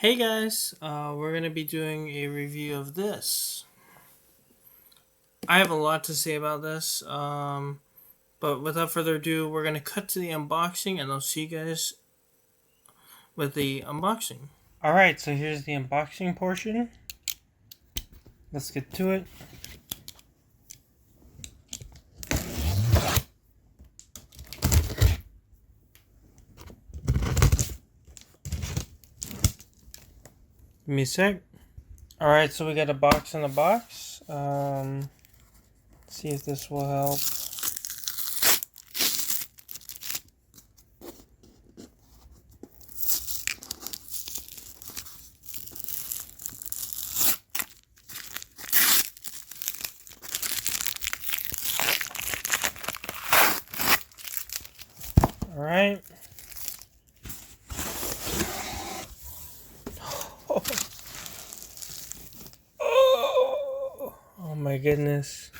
Hey guys, we're going to be doing a review of this. I have a lot to say about this, but without further ado, we're going to cut to the unboxing and I'll see you guys with the unboxing. Alright, so here's the unboxing portion. Let's get to it. Give me a sec. Alright, so we got a box in the box. See if this will help. Alright. Oh my goodness.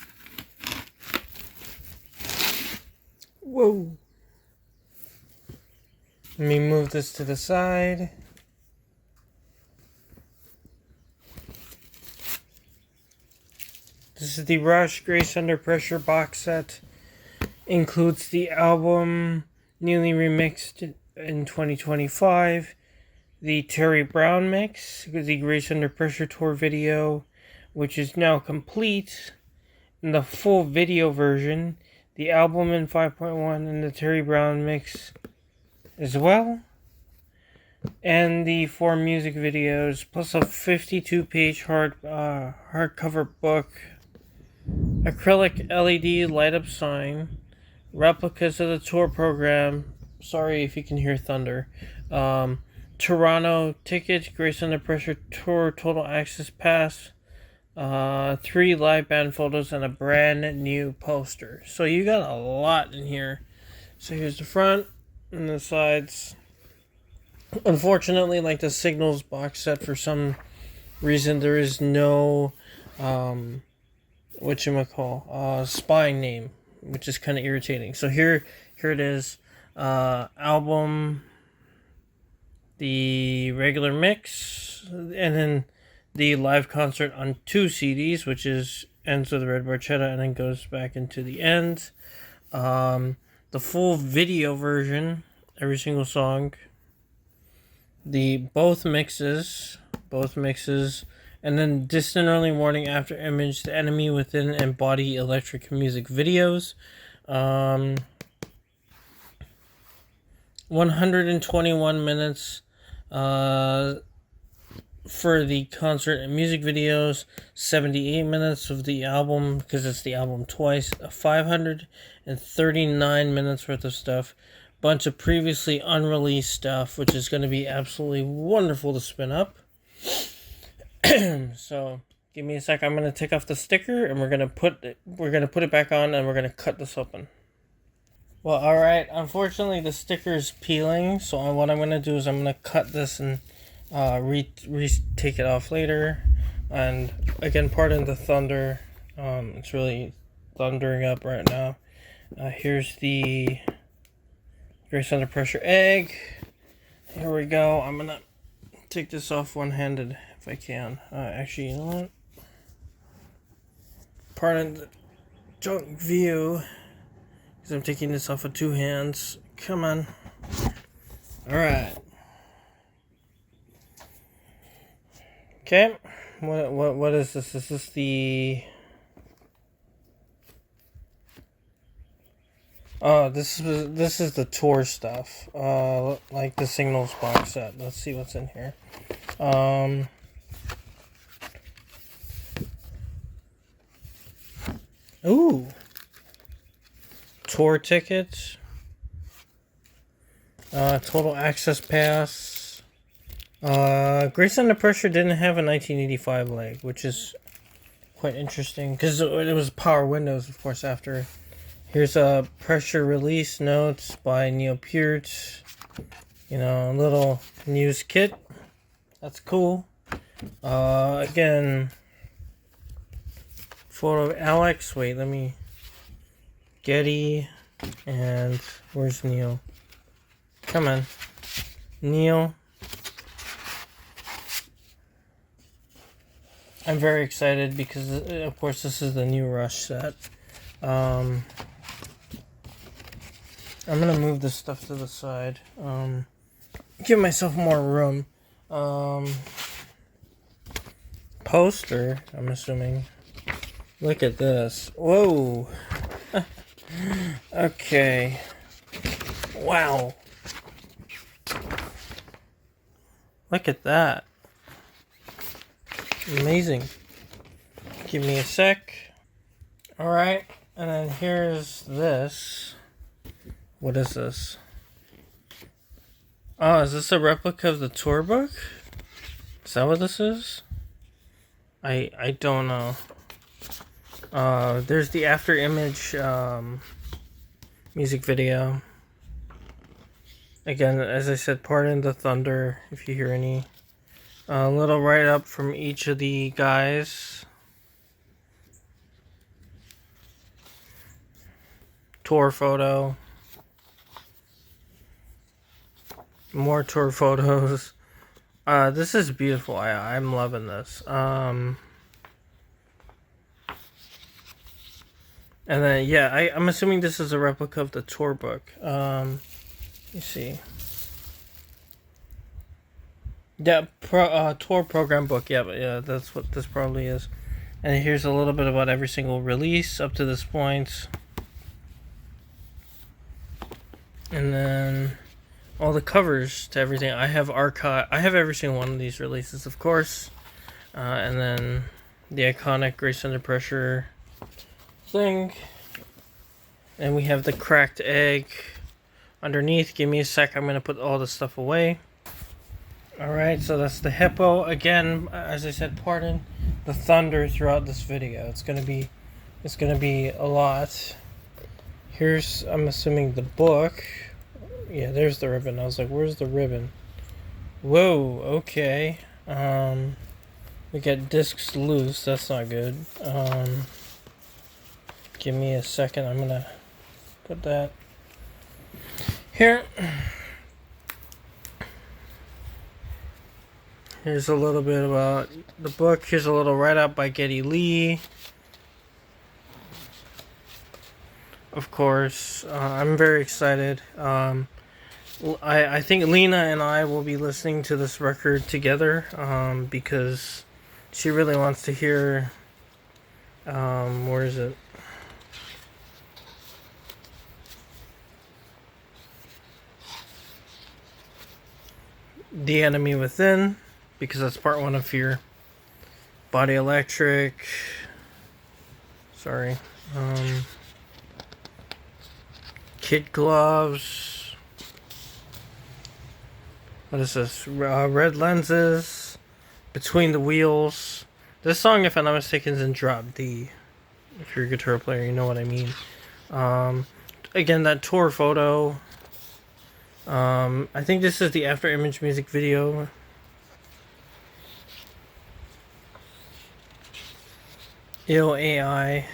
Whoa. Let me move this to the side. This is the Rush Grace Under Pressure box set. Includes the album newly remixed in 2025, the Terry Brown mix, the Grace Under Pressure tour video, which is now complete, and the full video version, the album in 5.1, and the Terry Brown mix as well, and the 4 music videos, plus a 52-page hardcover book, acrylic LED light-up sign, replicas of the tour program. Sorry if you can hear thunder. Toronto tickets, Grace Under Pressure tour, total access pass, 3 live band photos, and a brand new poster. So you got a lot in here. So here's the front and the sides. Unfortunately, like the Signals box set, for some reason there is no spine name, which is kind of irritating. So here it is. Album, the regular mix, and then the live concert on 2 CDs, which ends with Red Barchetta and then goes back into the end. The full video version, every single song. Both mixes, and then Distant Early Morning, After Image, The Enemy Within, and Body Electric music videos. 121 minutes for the concert and music videos, 78 minutes of the album, because it's the album twice, 539 minutes worth of stuff, bunch of previously unreleased stuff, which is going to be absolutely wonderful to spin up. So give me a sec. I'm going to take off the sticker and we're going to put it back on, and we're going to cut this open. Well, alright, unfortunately the sticker is peeling, so what I'm going to do is I'm going to cut this and take it off later. And again, pardon the thunder, it's really thundering up right now. Here's the Grace Under Pressure egg. Here we go. I'm going to take this off one-handed if I can. Actually, you know what? Pardon the junk view, because I'm taking this off with 2 hands. Come on. Alright. Okay. What is this? Is this the... Oh, this is the tour stuff. Like the Signals box set. Let's see what's in here. Ooh. Tour tickets. Total access pass. Grace Under Pressure didn't have a 1985 leg, which is quite interesting, because it was Power Windows, of course, after. Here's a pressure release notes by Neil Peart. You know, a little news kit. That's cool. Again, photo of Alex. Wait, let me... Getty. And where's Neil? Come on. Neil. I'm very excited because, of course, this is the new Rush set. I'm gonna move this stuff to the side. Give myself more room. Poster, I'm assuming. Look at this. Whoa. Okay. Wow. Look at that. Amazing. Give me a sec. Alright, and then here's this. What is this? Oh, is this a replica of the tour book? Is that what this is? I don't know. There's the after image music video. Again, as I said, pardon the thunder if you hear any. A little write up from each of the guys. Tour photo. More tour photos. This is beautiful. I'm loving this. And then, yeah, I'm assuming this is a replica of the tour book. You see. Yeah, tour program book. Yeah, that's what this probably is. And here's a little bit about every single release up to this point. And then all the covers to everything. I have every single one of these releases, of course. And then the iconic Grace Under Pressure thing. And we have the cracked egg underneath. Give me a sec. I'm going to put all this stuff away. Alright, so that's the hippo. Again, as I said, pardon the thunder throughout this video. It's gonna be a lot. Here's, I'm assuming, the book. Yeah, there's the ribbon. I was like, where's the ribbon? Whoa, okay. We got discs loose. That's not good. Give me a second. I'm gonna put that here. Here's a little bit about the book. Here's a little write-up by Geddy Lee. Of course, I'm very excited. I think Lena and I will be listening to this record together because she really wants to hear. Where is it? The Enemy Within, because that's part 1 of Fear. Body Electric. Sorry. Kid Gloves. What is this? Red Lenses. Between the Wheels. This song, if I'm not mistaken, is in drop D. If you're a guitar player, you know what I mean. Again, that tour photo. I think this is the after image music video. Ill AI.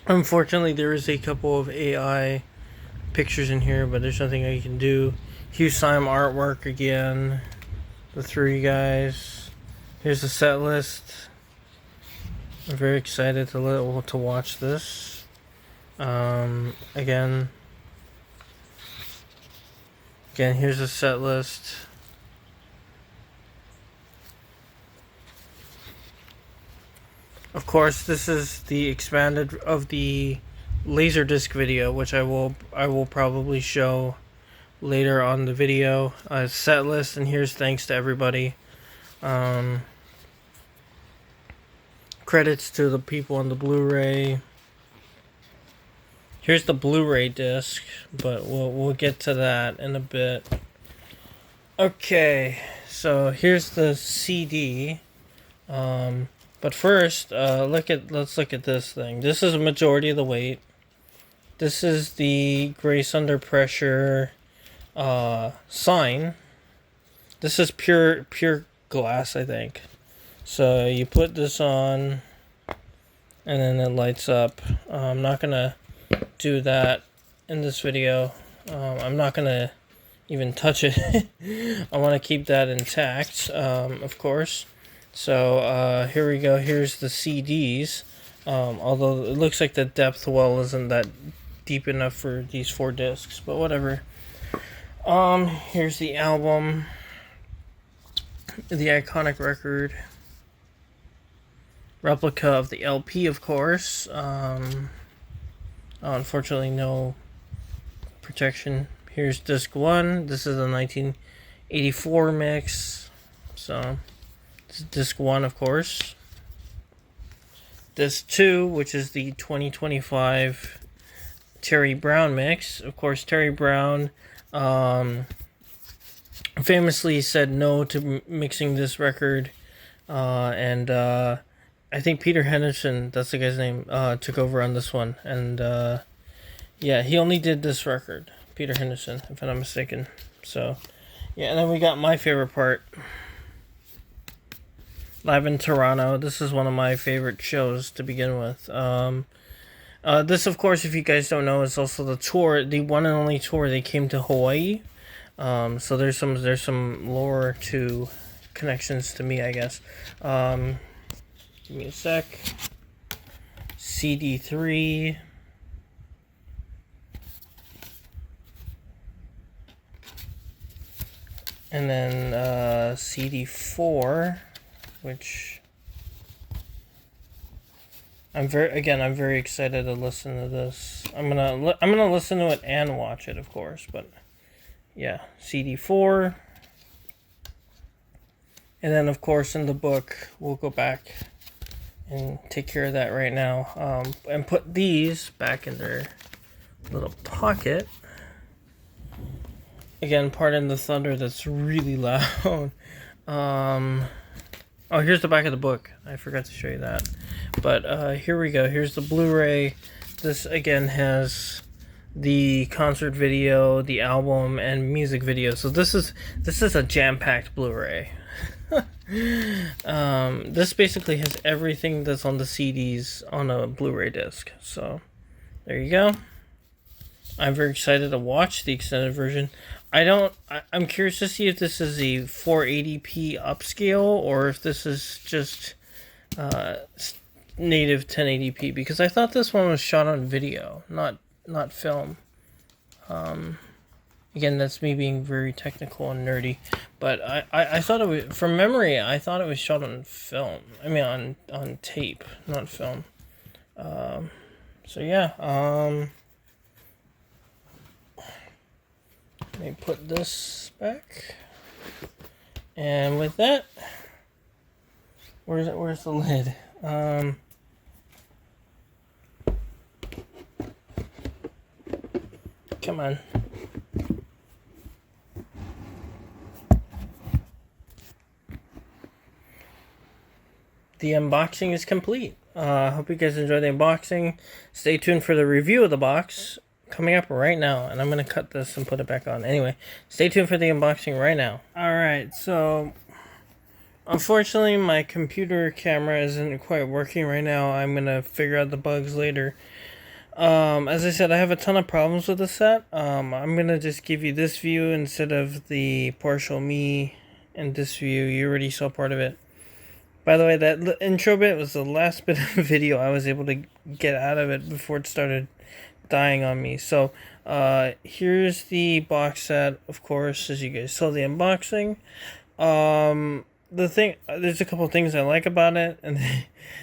Unfortunately, there is a couple of AI pictures in here, but there's nothing I can do. Hugh Syme artwork again. The 3 guys. Here's the set list. I'm very excited to watch this. Again, here's the set list. Of course, this is the expanded of the Laserdisc video, which I will probably show later on the video. Set list, and here's thanks to everybody. Credits to the people on the Blu-ray. Here's the Blu-ray disc, but we'll get to that in a bit. Okay, so here's the CD. But first, let's look at this thing. This is a majority of the weight. This is the Grace Under Pressure sign. This is pure glass, I think. So you put this on, and then it lights up. I'm not gonna do that in this video. I'm not gonna even touch it. I want to keep that intact, of course. So here we go. Here's the CDs. Although it looks like the depth well isn't that deep enough for these 4 discs, but whatever. Here's the album, the iconic record, replica of the LP, of course. Unfortunately, no protection. Here's disc 1. This is a 1984 mix. So, this is disc 1, of course. Disc 2, which is the 2025 Terry Brown mix. Of course, Terry Brown famously said no to mixing this record. And I think Peter Henderson, that's the guy's name, took over on this one. And yeah, he only did this record, Peter Henderson, if I'm not mistaken. So, yeah, and then we got my favorite part, live in Toronto. This is one of my favorite shows to begin with. This, of course, if you guys don't know, is also the tour, the one and only tour they came to Hawaii. So there's some lore to connections to me, I guess. Give me a sec. CD3. And then CD4, which I'm very excited to listen to this. I'm gonna listen to it and watch it, of course, but yeah, CD4. And then, of course, in the book, we'll go back and take care of that right now. And put these back in their little pocket. Again, pardon the thunder that's really loud. Oh, here's the back of the book. I forgot to show you that. But here we go. Here's the Blu-ray. This, again, has the concert video, the album, and music video. So this is a jam-packed Blu-ray. This basically has everything that's on the CDs on a Blu-ray disc. So there you go. I'm very excited to watch the extended version. I'm curious to see if this is a 480p upscale or if this is just native 1080p, because I thought this one was shot on video, not film. Again, that's me being very technical and nerdy, but I thought it was, from memory, I thought it was shot on film. I mean, on tape, not film. So yeah, let me put this back, and with that, where's the lid? Come on. The unboxing is complete. Hope you guys enjoyed the unboxing. Stay tuned for the review of the box coming up right now. And I'm going to cut this and put it back on. Anyway, stay tuned for the unboxing right now. Alright, so unfortunately my computer camera isn't quite working right now. I'm going to figure out the bugs later. As I said, I have a ton of problems with the set. I'm going to just give you this view instead of the partial me and this view. You already saw part of it. By the way, that intro bit was the last bit of video I was able to get out of it before it started dying on me. So, here's the box set, of course, as you guys saw the unboxing. There's a couple of things I like about it, and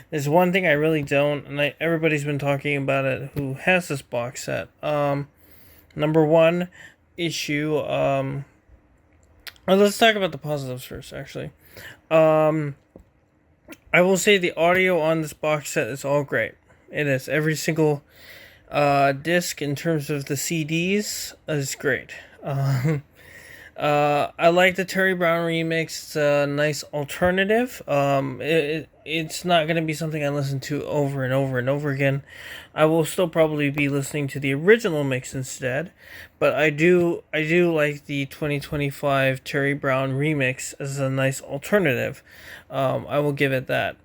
there's one thing I really don't, and everybody's been talking about it who has this box set. Number one issue, well, let's talk about the positives first, actually. I will say the audio on this box set is all great. It is. Every single disc in terms of the CDs is great. I like the Terry Brown remix. It's a nice alternative. It's not going to be something I listen to over and over and over again. I will still probably be listening to the original mix instead, but I do like the 2025 Terry Brown remix as a nice alternative. I will give it that.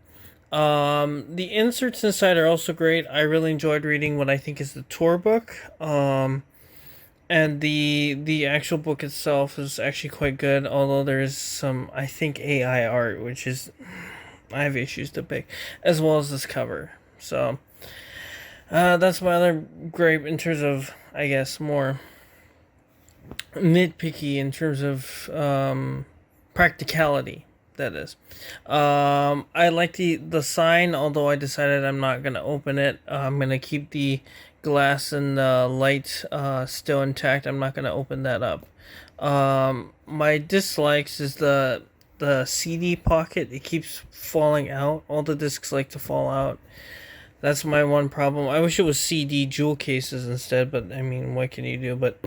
The inserts inside are also great. I really enjoyed reading what I think is the tour book. And and the actual book itself is actually quite good. Although there is some, I think, AI art, which is I have issues to pick, as well as this cover. So that's my other gripe in terms of, I guess, more nitpicky in terms of practicality. That is, I like the sign. Although I decided I'm not gonna open it. I'm gonna keep the glass and the light still intact. I'm not gonna open that up. My dislikes is the CD pocket. It keeps falling out. All the discs like to fall out. That's my one problem. I wish it was CD jewel cases instead, but I mean, what can you do? But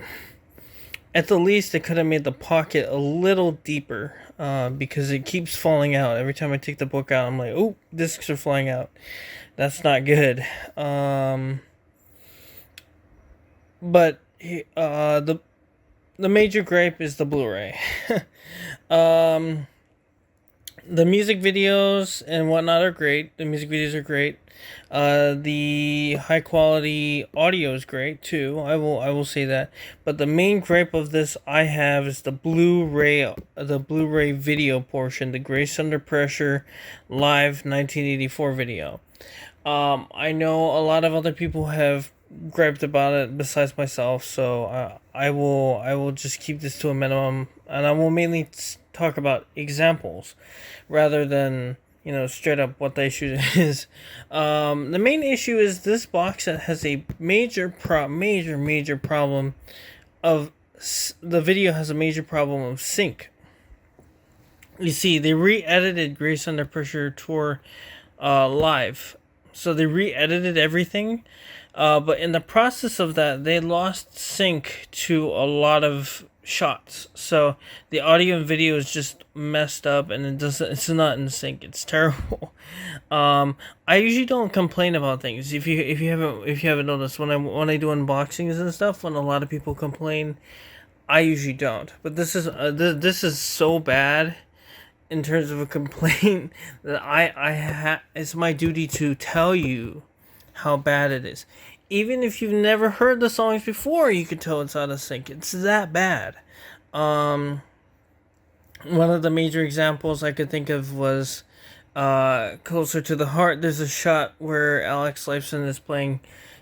at the least, they could have made the pocket a little deeper, because it keeps falling out. Every time I take the book out, I'm like, oh, discs are flying out. That's not good. But the major gripe is the Blu-ray. The music videos and whatnot are great. The music videos are great. The high quality audio is great too. I will say that. But the main gripe of this I have is the Blu-ray video portion, the Grace Under Pressure live 1984 video. I know a lot of other people have griped about it besides myself, so I will just keep this to a minimum, and I will mainly talk about examples rather than straight up what the issue is. The main issue is this box set has a major problem of the video has a major problem of sync. You see, they re-edited Grace Under Pressure Tour live, so they re-edited everything. But in the process of that, they lost sync to a lot of shots. So the audio and video is just messed up, and it's not in sync. It's terrible. I usually don't complain about things. If you haven't noticed, when I do unboxings and stuff, when a lot of people complain, I usually don't. But this is so bad in terms of a complaint that it's my duty to tell you how bad it is. Even if you've never heard the songs before, you can tell it's out of sync. It's that bad. One of the major examples I could think of was Closer to the Heart. There's a shot where Alex Lifeson is playing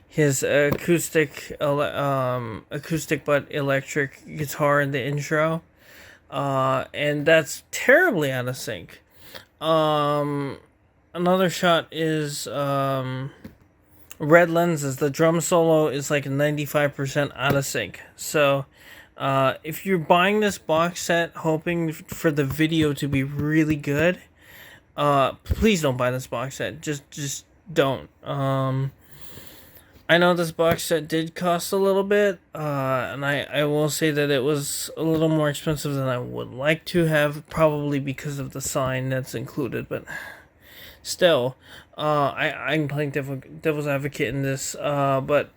his acoustic but electric guitar in the intro. And that's terribly out of sync. Another shot is Red Lenses. The drum solo is like 95% out of sync. So if you're buying this box set hoping for the video to be really good, please don't buy this box set. Just don't. I know this box set did cost a little bit, and I will say that it was a little more expensive than I would like to have, probably because of the sign that's included, but still, I'm playing devil's advocate in this, but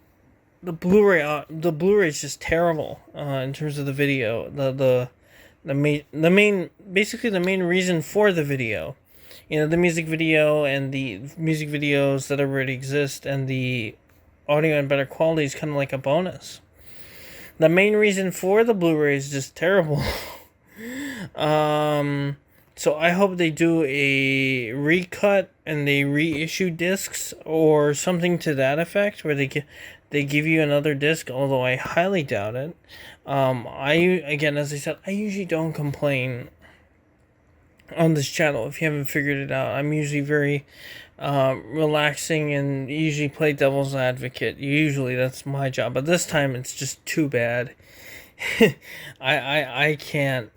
the Blu-ray is just terrible, in terms of the video, the main reason for the video. The music video and the music videos that already exist, and the audio and better quality is kind of like a bonus. The main reason for the Blu-ray is just terrible. So I hope they do a recut and they reissue discs or something to that effect, where they give you another disc. Although I highly doubt it. As I said, I usually don't complain on this channel. If you haven't figured it out, I'm usually very relaxing and usually play devil's advocate. Usually that's my job, but this time it's just too bad. I can't.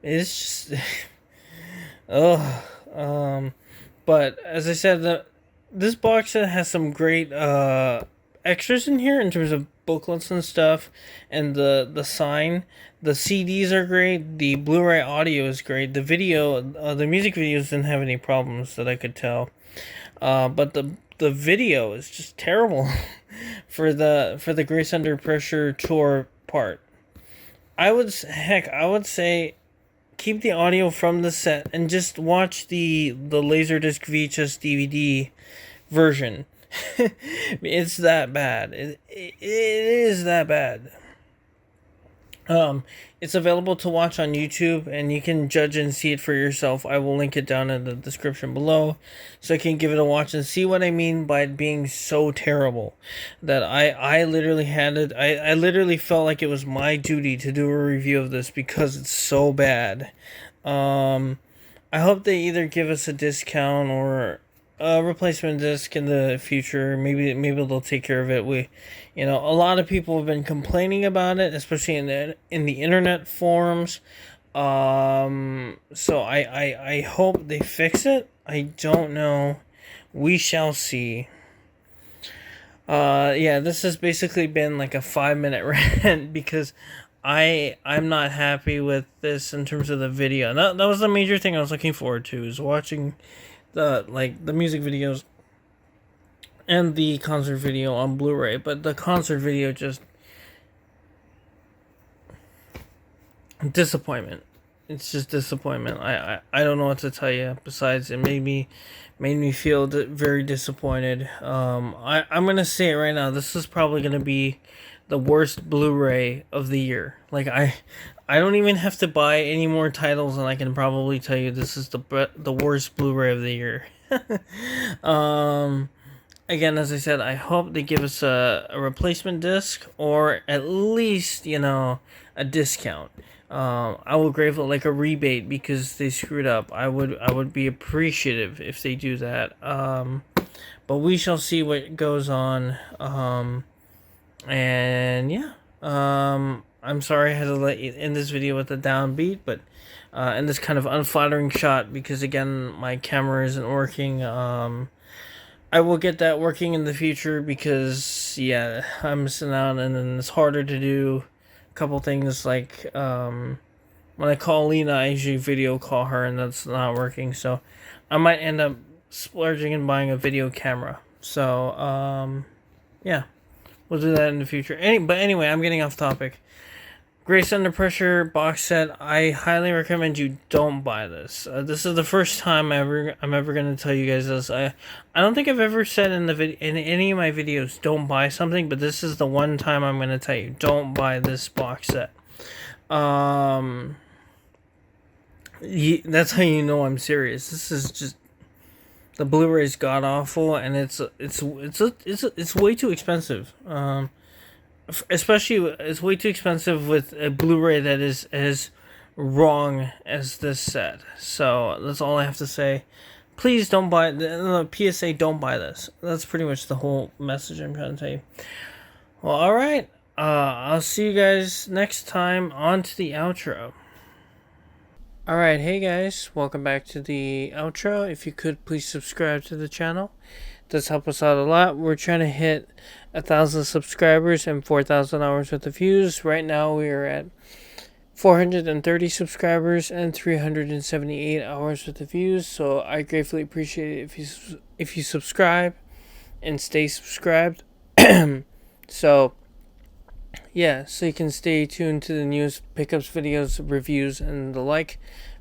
It's just but as I said, this box set has some great extras in here in terms of booklets and stuff, and the sign. The CDs are great. The Blu-ray audio is great. The video, the music videos didn't have any problems that I could tell. But the video is just terrible for the Grace Under Pressure tour part. I would say keep the audio from the set and just watch the Laserdisc VHS DVD version. It's that bad. It is that bad. Um, it's available to watch on YouTube, and you can judge and see it for yourself. I will link it down in the description below, so you can give it a watch and see what I mean by it being so terrible. That I literally had it. I literally felt like it was my duty to do a review of this because it's so bad. Um, I hope they either give us a discount or a replacement disc in the future. Maybe they'll take care of it. A lot of people have been complaining about it, especially in the internet forums. So I hope they fix it. I don't know. We shall see. Yeah, this has basically been like a 5-minute rant because I'm not happy with this in terms of the video. That was the major thing I was looking forward to, is watching the music videos and the concert video on Blu-ray, but the concert video just disappointment. It's just disappointment. I don't know what to tell you. Besides, it made me feel very disappointed. I'm gonna say it right now. This is probably gonna be the worst Blu-ray of the year. Like I don't even have to buy any more titles, and I can probably tell you this is the worst Blu-ray of the year. Again, as I said, I hope they give us a replacement disc, or at least a discount. I will grateful, like a rebate, because they screwed up. I would be appreciative if they do that. But we shall see what goes on. And yeah. I'm sorry I had to let you end this video with a downbeat, but in this kind of unflattering shot, because again my camera isn't working. I will get that working in the future, because yeah, I'm missing out, and then it's harder to do a couple things like when I call Lena, I usually video call her, and that's not working. So I might end up splurging and buying a video camera. So yeah, we'll do that in the future. But anyway, I'm getting off topic. Grace Under Pressure box set. I highly recommend you don't buy this. This is the first time I'm ever gonna tell you guys this. I don't think I've ever said in any of my videos don't buy something, but this is the one time I'm gonna tell you don't buy this box set. That's how you know I'm serious. This is just, the Blu-ray's god awful, and it's way too expensive. Especially, it's way too expensive with a Blu-ray that is as wrong as this set. So that's all I have to say. Please don't buy the PSA. Don't buy this. That's pretty much the whole message I'm trying to tell you. Well, all right. I'll see you guys next time. On to the outro. All right, hey guys, welcome back to the outro. If you could please subscribe to the channel. Does help us out a lot. We're trying to hit 1,000 subscribers and 4,000 hours worth of views. Right now we are at 430 subscribers and 378 hours worth of views. So I gratefully appreciate it if you subscribe and stay subscribed. So yeah, so you can stay tuned to the news, pickups, videos, reviews, and the like.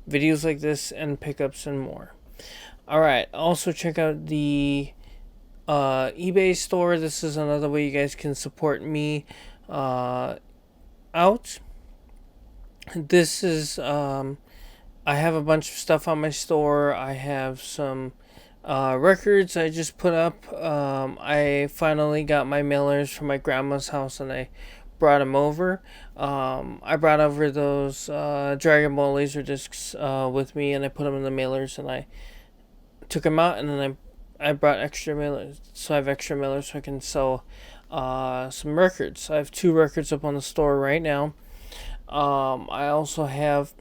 Videos like this and pickups and more. Alright, also check out the eBay store. This is another way you guys can support me out. This is, I have a bunch of stuff on my store. I have some records I just put up. I finally got my mailers from my grandma's house, and I brought them over. I brought over those Dragon Ball laser discs with me, and I put them in the mailers, and I took them out, and then I brought extra mailers, so I have extra mailers so I can sell some records. I have 2 records up on the store right now. I also have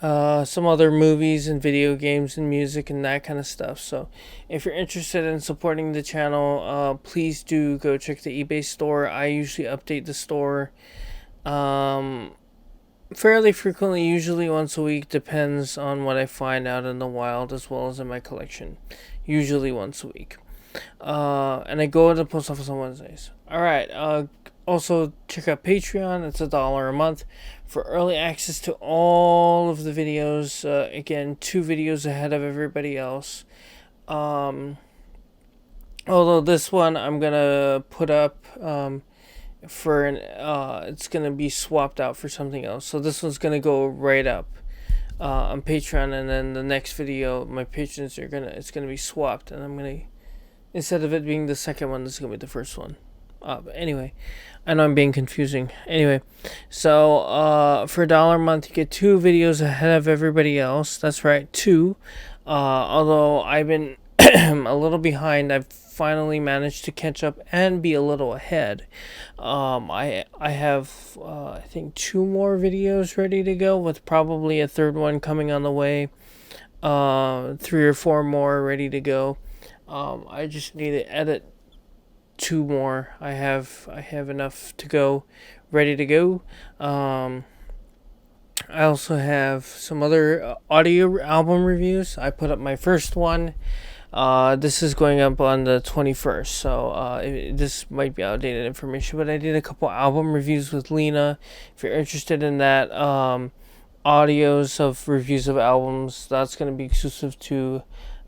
some other movies and video games and music and that kind of stuff. So if you're interested in supporting the channel, please do go check the eBay store. I usually update the store fairly frequently, usually once a week. Depends on what I find out in the wild as well as in my collection. Usually once a week. And I go to the post office on Wednesdays. Alright, also check out Patreon. It's $1 a month for early access to all of the videos. Again, 2 videos ahead of everybody else. Although this one I'm gonna put up for an it's gonna be swapped out for something else. So this one's gonna go right up on Patreon, and then the next video, my patrons are it's gonna be swapped, and I'm gonna, instead of it being the second one, this is gonna be the first one. But anyway, I know I'm being confusing. Anyway, so for $1 a month, you get 2 videos ahead of everybody else. That's right, 2. Although I've been a little behind, I've finally managed to catch up and be a little ahead. I have I think 2 more videos ready to go, with probably a third one coming on the way. 3 or 4 more ready to go. I just need to edit 2 more. I have enough to go, ready to go. I also have some other audio album reviews. I put up my first one. This is going up on the 21st, so this might be outdated information, but I did a couple album reviews with Lena. If you're interested in that, audios of reviews of albums, that's going to be exclusive to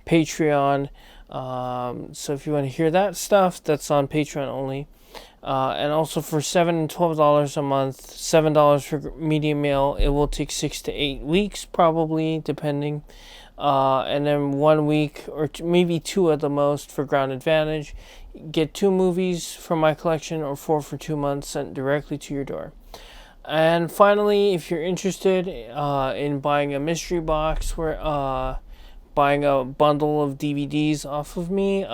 Patreon. So if you want to hear that stuff, that's on Patreon only. And also for $7 and $12 a month, $7 for media mail, it will take 6 to 8 weeks, probably, depending. And then 1 week, or maybe 2 at the most, for Ground Advantage. Get 2 movies from my collection, or 4 for 2 months, sent directly to your door. And finally, if you're interested in buying a mystery box, where buying a bundle of DVDs off of me,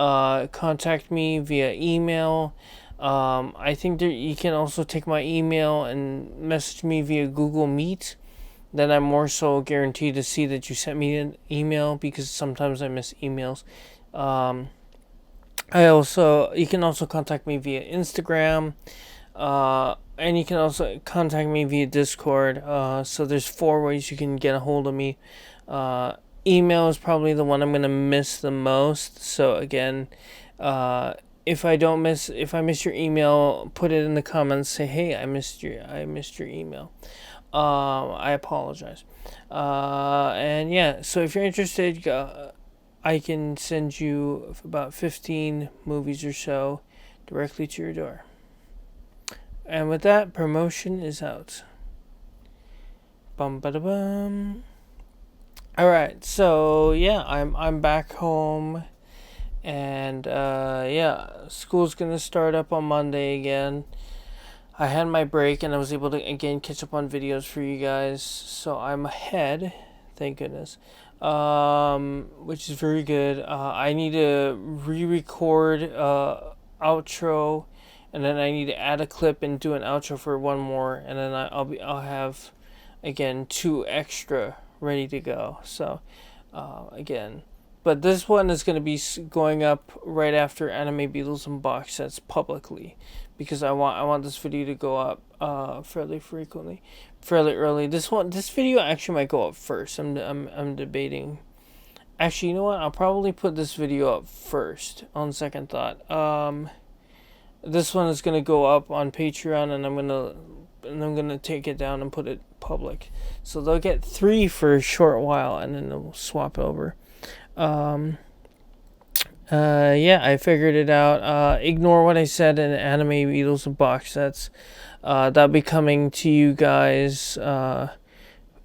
contact me via email. I think that you can also take my email and message me via Google Meet. Then I'm more so guaranteed to see that you sent me an email, because sometimes I miss emails. You can also contact me via Instagram, and you can also contact me via Discord. So there's 4 ways you can get a hold of me. Email is probably the one I'm gonna miss the most. So again, if I miss your email, put it in the comments. Say, hey, I missed your email. I apologize. And yeah, so if you're interested, I can send you about 15 movies or so directly to your door. And with that, promotion is out. Bum ba da bum. All right, so yeah, I'm back home, and yeah, school's gonna start up on Monday again. I had my break, and I was able to again catch up on videos for you guys, so I'm ahead, thank goodness, which is very good. I need to re-record outro, and then I need to add a clip and do an outro for one more, and then I'll have again 2 extra ready to go. So again, but this one is going to be going up right after Anime Beatles and Box Sets publicly, because I want this video to go up fairly early. This video actually might go up first. I'm debating. Actually, you know what? I'll probably put this video up first on second thought. This one is gonna go up on Patreon, and I'm gonna take it down and put it public. So they'll get 3 for a short while, and then they'll swap over. Yeah, I figured it out. Ignore what I said in Anime Beatles and Box Sets. That'll be coming to you guys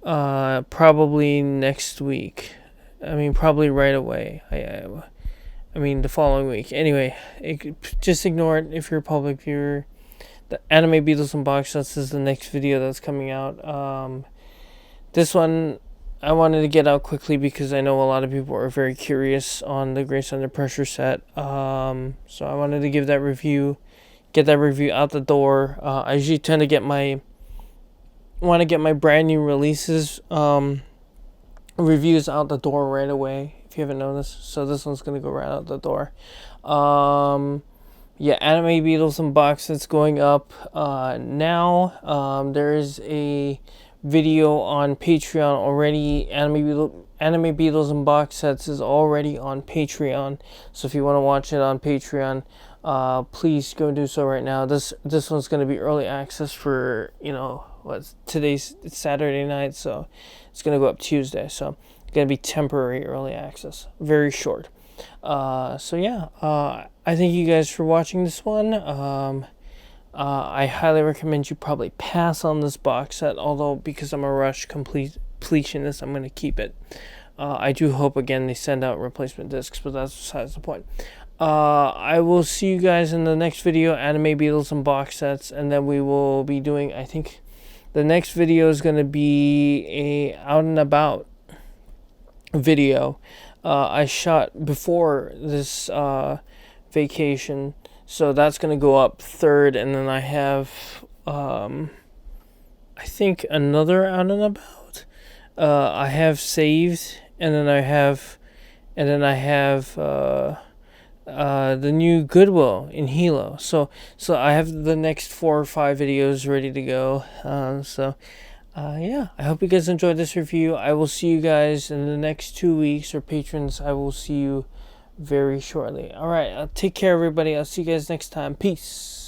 probably next week. I mean, probably right away. I mean, the following week. Anyway, just ignore it if you're a public viewer. The Anime Beatles and Box Sets is the next video that's coming out. This one I wanted to get out quickly because I know a lot of people are very curious on the Grace Under Pressure set. So I wanted to get that review out the door. I usually tend to get my brand new releases reviews out the door right away, if you haven't noticed. So this one's gonna go right out the door. Yeah, Anime Beatles and Box Sets going up now. There is a video on Patreon already. Anime Beatles and Box Sets is already on Patreon. So if you want to watch it on Patreon, please go do so right now. This one's gonna be early access for, today's Saturday night, so it's gonna go up Tuesday. So it's gonna be temporary early access, very short. So yeah, I thank you guys for watching this one. I highly recommend you probably pass on this box set, although because I'm a rush completionist, I'm going to keep it. I do hope, again, they send out replacement discs, but that's besides the point. I will see you guys in the next video, Anime Beatles and box sets, and then we will be doing, I think, the next video is going to be a out and about video I shot before this vacation, so that's going to go up third, and then I have I think another out and about I have saved, and then I have the new Goodwill in Hilo. So I have the next 4 or 5 videos ready to go. Yeah, I hope you guys enjoyed this review. I will see you guys in the next 2 weeks, or patrons, I will see you very shortly. All right, take care, everybody. I'll see you guys next time. Peace.